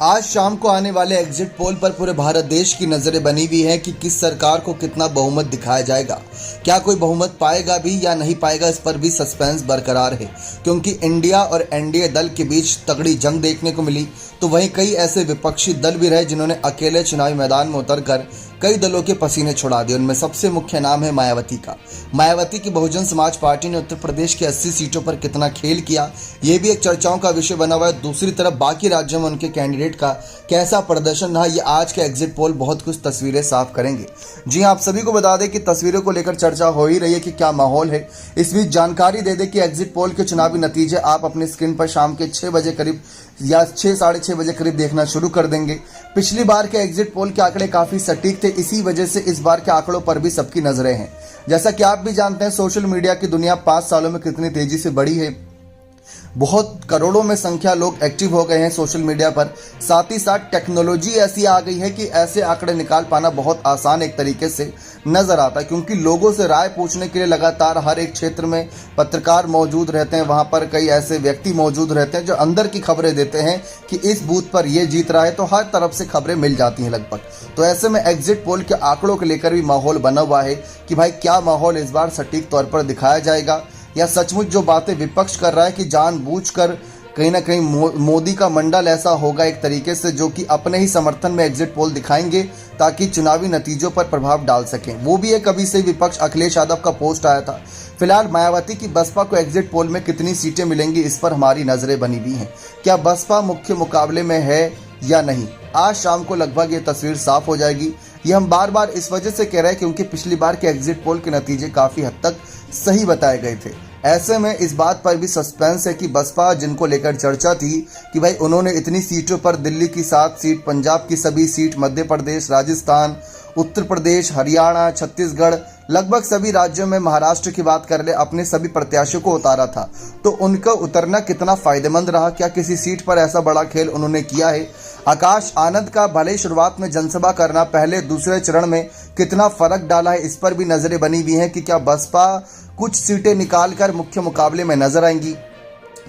आज शाम को आने वाले एग्जिट पोल पर पूरे भारत देश की नजरें बनी हुई हैं कि किस सरकार को कितना बहुमत दिखाया जाएगा। क्या कोई बहुमत पाएगा भी या नहीं पाएगा, इस पर भी सस्पेंस बरकरार है, क्योंकि इंडिया और एनडीए दल के बीच तगड़ी जंग देखने को मिली। तो वहीं कई ऐसे विपक्षी दल भी रहे जिन्होंने अकेले चुनावी मैदान में उतरकर कई दलों के पसीने छुड़ा दिए। उनमें सबसे मुख्य नाम है मायावती का। मायावती की बहुजन समाज पार्टी ने उत्तर प्रदेश की 80 सीटों पर कितना खेल किया, ये भी एक चर्चाओं का विषय बना हुआ है। दूसरी तरफ बाकी राज्यों में उनके कैंडिडेट का कैसा प्रदर्शन रहा, ये आज के एग्जिट पोल बहुत कुछ तस्वीरें साफ करेंगे। जी हाँ, आप सभी को बता दें कि तस्वीरों को लेकर चर्चा हो ही रही है कि क्या माहौल है। इस बीच जानकारी दे दें कि एग्जिट पोल के चुनावी नतीजे आप अपनी स्क्रीन पर शाम के 6 बजे करीब या 6 साढ़े 6 बजे करीब देखना शुरू कर देंगे। पिछली बार के एग्जिट पोल के आंकड़े काफी सटीक थे, इसी वजह से इस बार के आंकड़ों पर भी सबकी नजरें हैं। जैसा कि आप भी जानते हैं, सोशल मीडिया की दुनिया 5 सालों में कितनी तेजी से बढ़ी है। बहुत करोड़ों में संख्या लोग एक्टिव हो गए हैं सोशल मीडिया पर। साथ ही साथ टेक्नोलॉजी ऐसी आ गई है कि ऐसे आंकड़े निकाल पाना बहुत आसान एक तरीके से नजर आता है, क्योंकि लोगों से राय पूछने के लिए लगातार हर एक क्षेत्र में पत्रकार मौजूद रहते हैं। वहां पर कई ऐसे व्यक्ति मौजूद रहते हैं जो अंदर की खबरें देते हैं कि इस बूथ पर ये जीत रहा है, तो हर तरफ से खबरें मिल जाती हैं लगभग। तो ऐसे में एग्जिट पोल के आंकड़ों को लेकर भी माहौल बना हुआ है कि भाई क्या माहौल इस बार सटीक तौर पर दिखाया जाएगा, या सचमुच जो बातें विपक्ष कर रहा है कि जानबूझकर कहीं ना कहीं मोदी का मंडल ऐसा होगा एक तरीके से, जो कि अपने ही समर्थन में एग्जिट पोल दिखाएंगे ताकि चुनावी नतीजों पर प्रभाव डाल सकें। वो भी एक अभी से विपक्ष अखिलेश यादव का पोस्ट आया था। फिलहाल मायावती की बसपा को एग्जिट पोल में कितनी सीटें मिलेंगी, इस पर हमारी नजरें बनी हुई हैं। क्या बसपा मुख्य मुकाबले में है या नहीं, आज शाम को लगभग ये तस्वीर साफ हो जाएगी। ये हम बार बार इस वजह से कह रहे हैं क्योंकि पिछली बार के एग्जिट पोल के नतीजे काफी हद तक सही बताए गए थे। ऐसे में इस बात पर भी सस्पेंस है कि बसपा, जिनको लेकर चर्चा थी कि भाई उन्होंने इतनी सीटों पर, दिल्ली की 7 सीट, पंजाब की सभी सीट, मध्य प्रदेश, राजस्थान, उत्तर प्रदेश, हरियाणा, छत्तीसगढ़, लगभग सभी राज्यों में, महाराष्ट्र की बात कर ले, अपने सभी प्रत्याशियों को उतारा था। तो उनका उतरना कितना फायदेमंद रहा, क्या किसी सीट पर ऐसा बड़ा खेल उन्होंने किया है? आकाश आनंद का भले ही शुरुआत में जनसभा करना पहले दूसरे चरण में कितना फर्क डाला है, इस पर भी नजरें बनी हुई हैं कि क्या बसपा कुछ सीटें निकालकर मुख्य मुकाबले में नजर आएंगी,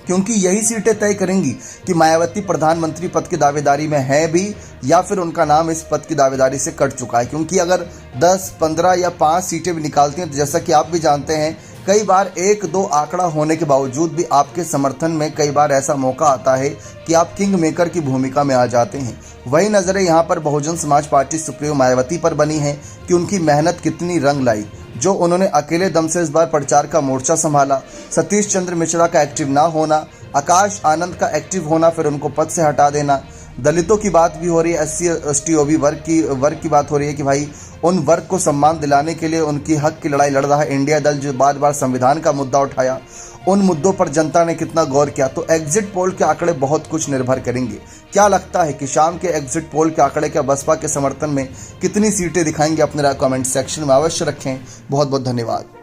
क्योंकि यही सीटें तय करेंगी कि मायावती प्रधानमंत्री पद की दावेदारी में है भी या फिर उनका नाम इस पद की दावेदारी से कट चुका है। क्योंकि अगर 10, 15 या 5 सीटें भी निकालती हैं तो जैसा कि आप भी जानते हैं, कई बार 1-2 आंकड़ा होने के बावजूद भी आपके समर्थन में कई बार ऐसा मौका आता है कि आप किंग मेकर की भूमिका में आ जाते हैं। वही नज़रें यहाँ पर बहुजन समाज पार्टी सुप्रीमो मायावती पर बनी हैं कि उनकी मेहनत कितनी रंग लाई, जो उन्होंने अकेले दम से इस बार प्रचार का मोर्चा संभाला। सतीश चंद्र मिश्रा का एक्टिव ना होना, आकाश आनंद का एक्टिव होना, फिर उनको पद से हटा देना। दलितों की बात भी हो रही है, SC ST OB वर्ग की बात हो रही है कि भाई उन वर्ग को सम्मान दिलाने के लिए उनकी हक की लड़ाई लड़ रहा है इंडिया दल, जो बार बार संविधान का मुद्दा उठाया। उन मुद्दों पर जनता ने कितना गौर किया। तो एग्जिट पोल के आंकड़े बहुत कुछ निर्भर करेंगे। क्या लगता है कि शाम के एग्जिट पोल के आंकड़े क्या बसपा के समर्थन में कितनी सीटें दिखाएंगे? अपने राय कमेंट सेक्शन में अवश्य रखें। बहुत बहुत धन्यवाद।